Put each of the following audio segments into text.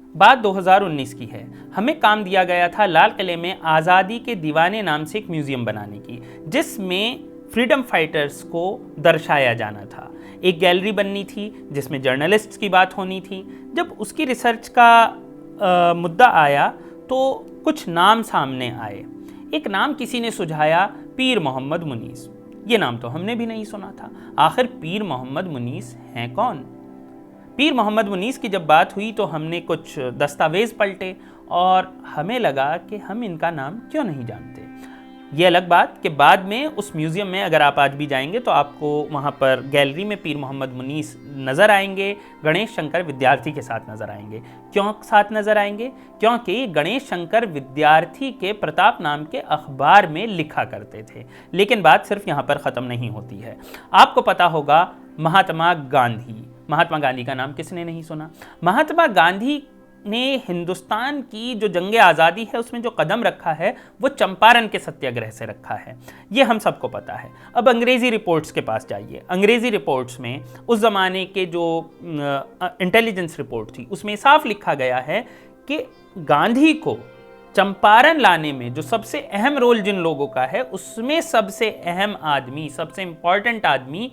बात 2019 की है। हमें काम दिया गया था लाल किले में आज़ादी के दीवाने नाम से एक म्यूज़ियम बनाने की, जिसमें फ्रीडम फाइटर्स को दर्शाया जाना था। एक गैलरी बननी थी जिसमें जर्नलिस्ट्स की बात होनी थी। जब उसकी रिसर्च का मुद्दा आया तो कुछ नाम सामने आए। एक नाम किसी ने सुझाया, पीर मोहम्मद मुनीस। ये नाम तो हमने भी नहीं सुना था। आखिर पीर मोहम्मद मुनीस हैं कौन? पीर मोहम्मद मुनीस की जब बात हुई तो हमने कुछ दस्तावेज़ पलटे और हमें लगा कि हम इनका नाम क्यों नहीं जानते। ये अलग बात कि बाद में उस म्यूज़ियम में अगर आप आज भी जाएंगे तो आपको वहाँ पर गैलरी में पीर मोहम्मद मुनीस नज़र आएंगे, गणेश शंकर विद्यार्थी के साथ नज़र आएंगे। क्यों साथ नज़र आएंगे? क्योंकि गणेश शंकर विद्यार्थी के प्रताप नाम के अखबार में लिखा करते थे। लेकिन बात सिर्फ यहाँ पर ख़त्म नहीं होती है। आपको पता होगा महात्मा गांधी का नाम किसने नहीं सुना? महात्मा गांधी ने हिंदुस्तान की जो जंग आज़ादी है उसमें जो कदम रखा है वो चंपारण के सत्याग्रह से रखा है। ये हम सबको पता है। अब अंग्रेज़ी रिपोर्ट्स के पास जाइए। अंग्रेज़ी रिपोर्ट्स में उस ज़माने के जो इंटेलिजेंस रिपोर्ट थी उसमें साफ लिखा गया है कि गांधी को चंपारण लाने में जो सबसे अहम रोल जिन लोगों का है उसमें सबसे अहम आदमी, सबसे इंपॉर्टेंट आदमी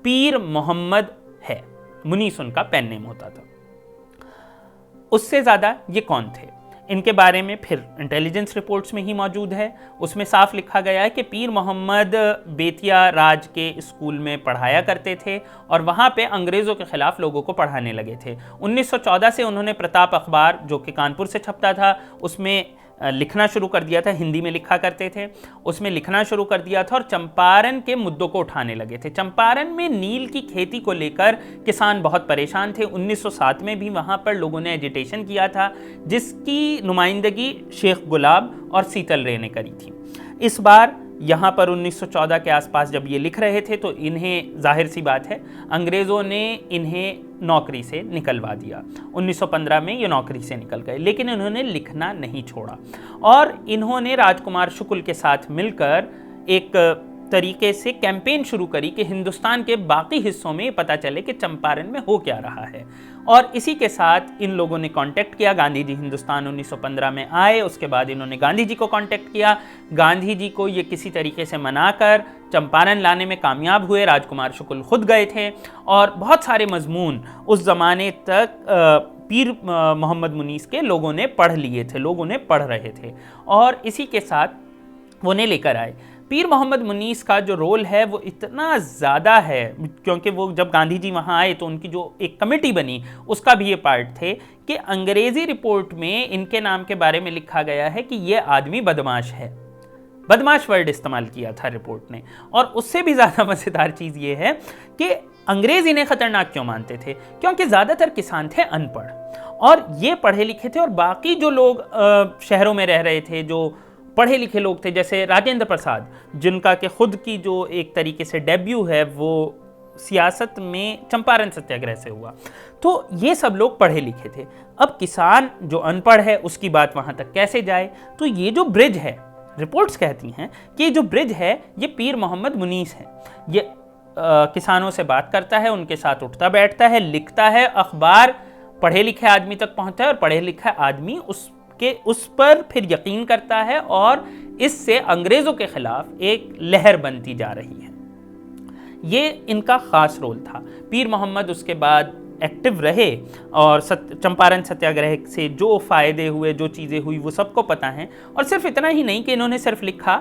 पीर मोहम्मद है। मुनीस उनका पेन नेम होता था। उससे ज़्यादा ये कौन थे, इनके बारे में फिर इंटेलिजेंस रिपोर्ट्स में ही मौजूद है। उसमें साफ लिखा गया है कि पीर मोहम्मद बेतिया राज के स्कूल में पढ़ाया करते थे और वहाँ पे अंग्रेज़ों के ख़िलाफ़ लोगों को पढ़ाने लगे थे। 1914 से उन्होंने प्रताप अखबार जो कि कानपुर से छपता था उसमें लिखना शुरू कर दिया था। हिंदी में लिखा करते थे, उसमें लिखना शुरू कर दिया था और चंपारण के मुद्दों को उठाने लगे थे। चंपारण में नील की खेती को लेकर किसान बहुत परेशान थे। 1907 में भी वहाँ पर लोगों ने एजिटेशन किया था जिसकी नुमाइंदगी शेख गुलाब और सीतल रे ने करी थी। इस बार यहाँ पर 1914 के आसपास जब ये लिख रहे थे तो इन्हें, जाहिर सी बात है, अंग्रेज़ों ने इन्हें नौकरी से निकलवा दिया। 1915 में ये नौकरी से निकल गए, लेकिन इन्होंने लिखना नहीं छोड़ा और इन्होंने राजकुमार शुक्ल के साथ मिलकर एक तरीके से कैंपेन शुरू करी कि हिंदुस्तान के बाकी हिस्सों में पता चले कि चंपारण में हो क्या रहा है। और इसी के साथ इन लोगों ने कांटेक्ट किया। गांधी जी हिंदुस्तान 1915 में आए। उसके बाद इन्होंने गांधी जी को कांटेक्ट किया। गांधी जी को ये किसी तरीके से मनाकर चंपारण लाने में कामयाब हुए। राजकुमार शुक्ल खुद गए थे और बहुत सारे मजमून उस ज़माने तक पीर मोहम्मद मुनीस के लोगों ने पढ़ लिए थे, लोगों ने पढ़ रहे थे और इसी के साथ वो ने लेकर आए। पीर मोहम्मद मुनीस का जो रोल है वो इतना ज़्यादा है क्योंकि वो जब गांधी जी वहाँ आए तो उनकी जो एक कमेटी बनी उसका भी ये पार्ट थे कि अंग्रेज़ी रिपोर्ट में इनके नाम के बारे में लिखा गया है कि ये आदमी बदमाश है। बदमाश वर्ड इस्तेमाल किया था रिपोर्ट ने। और उससे भी ज़्यादा मज़ेदार चीज़ ये है कि अंग्रेज़ इन्हें ख़तरनाक क्यों मानते थे? क्योंकि ज़्यादातर किसान थे अनपढ़ और ये पढ़े लिखे थे और बाकी जो लोग शहरों में रह रहे थे, जो पढ़े लिखे लोग थे, जैसे राजेंद्र प्रसाद जिनका के खुद की जो एक तरीके से डेब्यू है वो सियासत में चंपारण सत्याग्रह से हुआ, तो ये सब लोग पढ़े लिखे थे। अब किसान जो अनपढ़ है उसकी बात वहाँ तक कैसे जाए? तो ये जो ब्रिज है, रिपोर्ट्स कहती हैं कि ये जो ब्रिज है ये पीर मोहम्मद मुनीस है। ये किसानों से बात करता है, उनके साथ उठता बैठता है, लिखता है, अखबार पढ़े लिखे आदमी तक पहुँचता है और पढ़े लिखा आदमी उस पर फिर यकीन करता है और इससे अंग्रेज़ों के खिलाफ एक लहर बनती जा रही है। ये इनका ख़ास रोल था। पीर मोहम्मद उसके बाद एक्टिव रहे और चंपारण सत्याग्रह से जो फ़ायदे हुए, जो चीज़ें हुई वो सबको पता हैं। और सिर्फ इतना ही नहीं कि इन्होंने सिर्फ लिखा,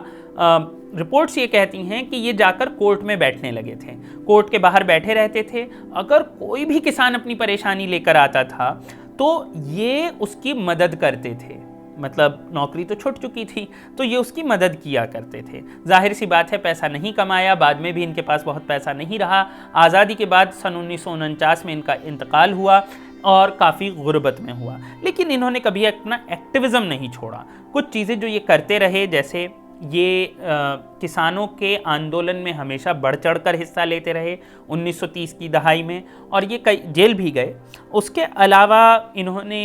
रिपोर्ट्स ये कहती हैं कि ये जाकर कोर्ट में बैठने लगे थे, कोर्ट के बाहर बैठे रहते थे। अगर कोई भी किसान अपनी परेशानी लेकर आता था तो ये उसकी मदद करते थे। मतलब नौकरी तो छूट चुकी थी तो ये उसकी मदद किया करते थे। जाहिर सी बात है पैसा नहीं कमाया, बाद में भी इनके पास बहुत पैसा नहीं रहा। आज़ादी के बाद सन 1949 में इनका इंतकाल हुआ और काफ़ी गुर्बत में हुआ, लेकिन इन्होंने कभी अपना एक्टिविज़म नहीं छोड़ा। कुछ चीज़ें जो ये करते रहे, जैसे ये किसानों के आंदोलन में हमेशा बढ़ चढ़ कर हिस्सा लेते रहे 1930 की दहाई में, और ये कई जेल भी गए। उसके अलावा इन्होंने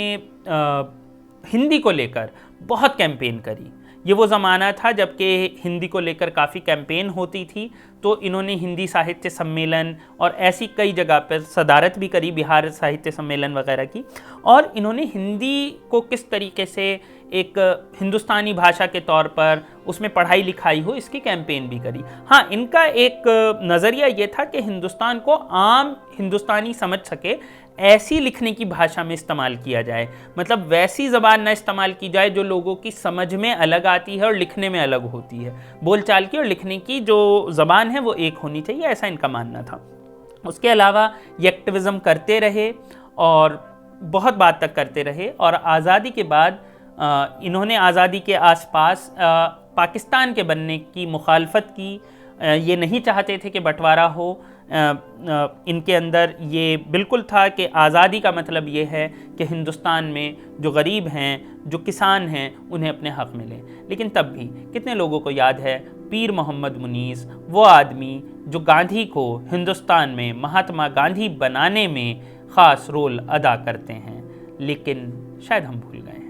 हिंदी को लेकर बहुत कैंपेन करी ये वो ज़माना था जबकि हिंदी को लेकर काफ़ी कैंपेन होती थी, तो इन्होंने हिंदी साहित्य सम्मेलन और ऐसी कई जगह पर सदारत भी करी, बिहार साहित्य सम्मेलन वगैरह की। और इन्होंने हिंदी को किस तरीके से एक हिंदुस्तानी भाषा के तौर पर उसमें पढ़ाई लिखाई हो, इसकी कैंपेन भी करी। हाँ, इनका एक नज़रिया ये था कि हिंदुस्तान को आम हिंदुस्तानी समझ सके ऐसी लिखने की भाषा में इस्तेमाल किया जाए, मतलब वैसी ज़बान ना इस्तेमाल की जाए जो लोगों की समझ में अलग आती है और लिखने में अलग होती है। बोलचाल की और लिखने की जो ज़बान है वो एक होनी चाहिए, ऐसा इनका मानना था। उसके अलावा ये एक्टिविज़म करते रहे और बहुत बात तक करते रहे। और आज़ादी के बाद इन्होंने आज़ादी के आसपास पाकिस्तान के बनने की मुखालफत की। ये नहीं चाहते थे कि बंटवारा हो। इनके अंदर ये बिल्कुल था कि आज़ादी का मतलब ये है कि हिंदुस्तान में जो गरीब हैं, जो किसान हैं, उन्हें अपने हक़ मिले। लेकिन तब भी कितने लोगों को याद है पीर मोहम्मद मुनीस, वो आदमी जो गांधी को हिंदुस्तान में महात्मा गांधी बनाने में ख़ास रोल अदा करते हैं, लेकिन शायद हम भूल गए।